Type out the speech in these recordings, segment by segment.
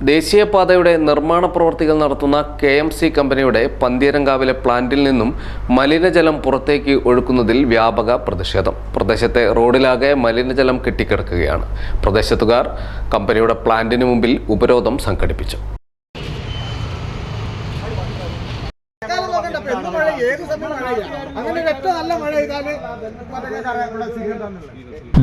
ദേശീയപാതയുടെ നിർമ്മാണ പ്രവർത്തികൾ നടത്തുന്ന KMC കമ്പനിയുടെ പന്തീരങ്കാവിലെ പ്ലാന്റിൽ നിന്നും മലിനജലം പുറത്തേക്ക് ഒഴുക്കുന്നതിൽ വ്യാപക പ്രതിഷേധം. പ്രദേശത്തെ റോഡിലാകെ മലിനജലം കെട്ടിക്കിടക്കുകയാണ്. പ്രദേശത്തുകാർ കമ്പനിയുടെ പ്ലാന്റിന് മുമ്പിൽ ഉപരോധം സംഘടിപ്പിച്ചു.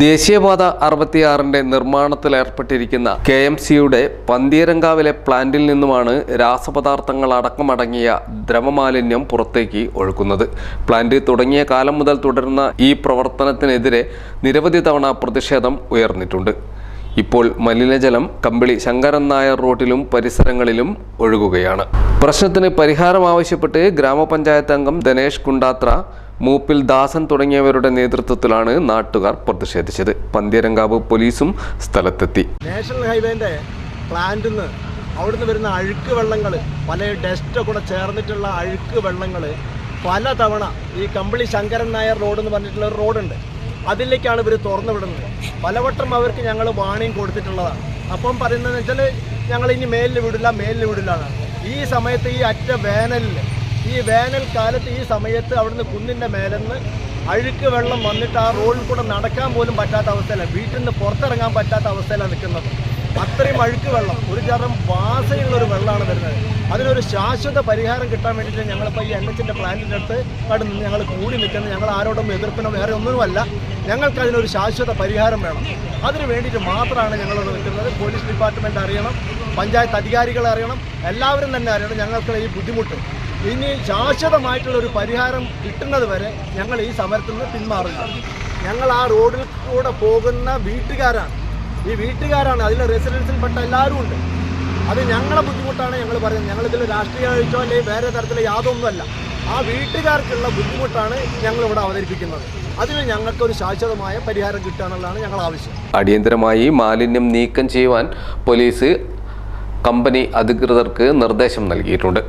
ദേശീയപാത 66-ന്റെ നിർമ്മാണത്തിലേർപ്പെട്ടിരിക്കുന്ന KMCയുടെ പന്തീരങ്കാവിലെ പ്ലാന്റിൽ നിന്നുമാണ് രാസപദാർത്ഥങ്ങളടക്കമടങ്ങിയ ദ്രവമാലിന്യം പുറത്തേക്ക് ഒഴുക്കുന്നത്. പ്ലാന്റ് തുടങ്ങിയ കാലം മുതൽ തുടരുന്ന ഈ പ്രവർത്തനത്തിനെതിരെ നിരവധി തവണ പ്രതിഷേധം ഉയർന്നിട്ടുണ്ട്. ഇപ്പോൾ മലിനജലം കമ്പിളി ശങ്കരൻ നായർ റോഡിലും പരിസരങ്ങളിലും ഒഴുകുകയാണ്. പ്രശ്നത്തിന് പരിഹാരം ആവശ്യപ്പെട്ട് ഗ്രാമപഞ്ചായത്ത് അംഗം ദിനേശ് കുണ്ടാത്ര, മൂപ്പിൽ ദാസൻ തുടങ്ങിയവരുടെ നേതൃത്വത്തിലാണ് നാട്ടുകാർ പ്രതിഷേധിച്ചത്. പന്തീരങ്കാവ് പോലീസും സ്ഥലത്തെത്തി. നാഷണൽ ഹൈവേന്റെ പ്ലാന്റിൽ നിന്ന് അവിടുന്ന് വരുന്ന അഴുക്ക് വെള്ളങ്ങൾ, പല ഡസ്റ്റൊക്കെ കൂടെ ചേർന്നിട്ടുള്ള അഴുക്ക് വെള്ളങ്ങൾ പല തവണ ഈ കമ്പിളി ശങ്കരൻ നായർ റോഡ് എന്ന് പറഞ്ഞിട്ടുള്ള ഒരു റോഡുണ്ട്, അതിലേക്കാണ് ഇവർ തുറന്നു വിടുന്നത്. പലവട്ടം അവർക്ക് ഞങ്ങൾ വാണിംഗ് കൊടുത്തിട്ടുള്ളതാണ്. അപ്പം പറയുന്നതെന്ന് വെച്ചാൽ ഞങ്ങൾ ഇനി മേലിൽ വിടില്ല എന്നാണ്. ഈ സമയത്ത് ഈ അറ്റ വേനലിൽ, ഈ വേനൽക്കാലത്ത് ഈ സമയത്ത് അവിടുന്ന് കുന്നിൻ്റെ മേലെന്ന് അഴുക്ക് വെള്ളം വന്നിട്ട് ആ റോഡിൽ കൂടെ നടക്കാൻ പോലും പറ്റാത്ത അവസ്ഥയിലാണ്, വീട്ടിൽ നിന്ന് പുറത്തിറങ്ങാൻ പറ്റാത്ത അവസ്ഥയിലാണ് നിൽക്കുന്നത്. അത്രയും അഴുക്ക് വെള്ളം, ഒരു തരം വാസനയുള്ളൊരു വെള്ളമാണ് വരുന്നത്. അതിനൊരു ശാശ്വത പരിഹാരം കിട്ടാൻ വേണ്ടിയിട്ട് ഞങ്ങളിപ്പോൾ ഈ NHന്റെ പ്ലാന്റിൻ്റെ അടുത്ത് കടന്ന് ഞങ്ങൾ കൂടി നിൽക്കുന്നത്. ഞങ്ങൾ ആരോടും എതിർപ്പിനോ വേറെ ഒന്നുമല്ല, ഞങ്ങൾക്കതിനൊരു ശാശ്വത പരിഹാരം വേണം. അതിന് വേണ്ടിയിട്ട് മാത്രമാണ് ഞങ്ങളോട് നിൽക്കുന്നത്. പോലീസ് ഡിപ്പാർട്ട്മെൻറ്റ് അറിയണം, പഞ്ചായത്ത് അധികാരികളെ അറിയണം, എല്ലാവരും തന്നെ അറിയണം ഞങ്ങൾക്ക് ഈ ബുദ്ധിമുട്ട്. ഇനി ശാശ്വതമായിട്ടുള്ളൊരു പരിഹാരം കിട്ടുന്നത് വരെ ഞങ്ങൾ ഈ സമരത്തിൽ നിന്ന് പിന്മാറില്ല. ഞങ്ങൾ ആ റോഡിൽ കൂടെ പോകുന്ന വീട്ടുകാരാണ് അതിൽ റെസിഡൻസിൽപ്പെട്ട എല്ലാവരും ഉണ്ട്. അത് ഞങ്ങളെ ബുദ്ധിമുട്ടാണ് ഞങ്ങൾ പറയുന്നത്. ഞങ്ങളിതിൽ രാഷ്ട്രീയ കഴിച്ചോ അല്ലെങ്കിൽ വേറെ തരത്തിൽ യാതൊന്നുമല്ല. ആ വീട്ടുകാർക്കുള്ള ബുദ്ധിമുട്ടാണ് ഞങ്ങളിവിടെ അവതരിപ്പിക്കുന്നത്. അതിന് ഞങ്ങൾക്കൊരു ശാശ്വതമായ പരിഹാരം കിട്ടുക എന്നുള്ളതാണ് ഞങ്ങൾ ആവശ്യം. അടിയന്തരമായി മാലിന്യം നീക്കം ചെയ്യുവാൻ പോലീസ് കമ്പനി അധികൃതർക്ക് നിർദ്ദേശം നൽകിയിട്ടുണ്ട്.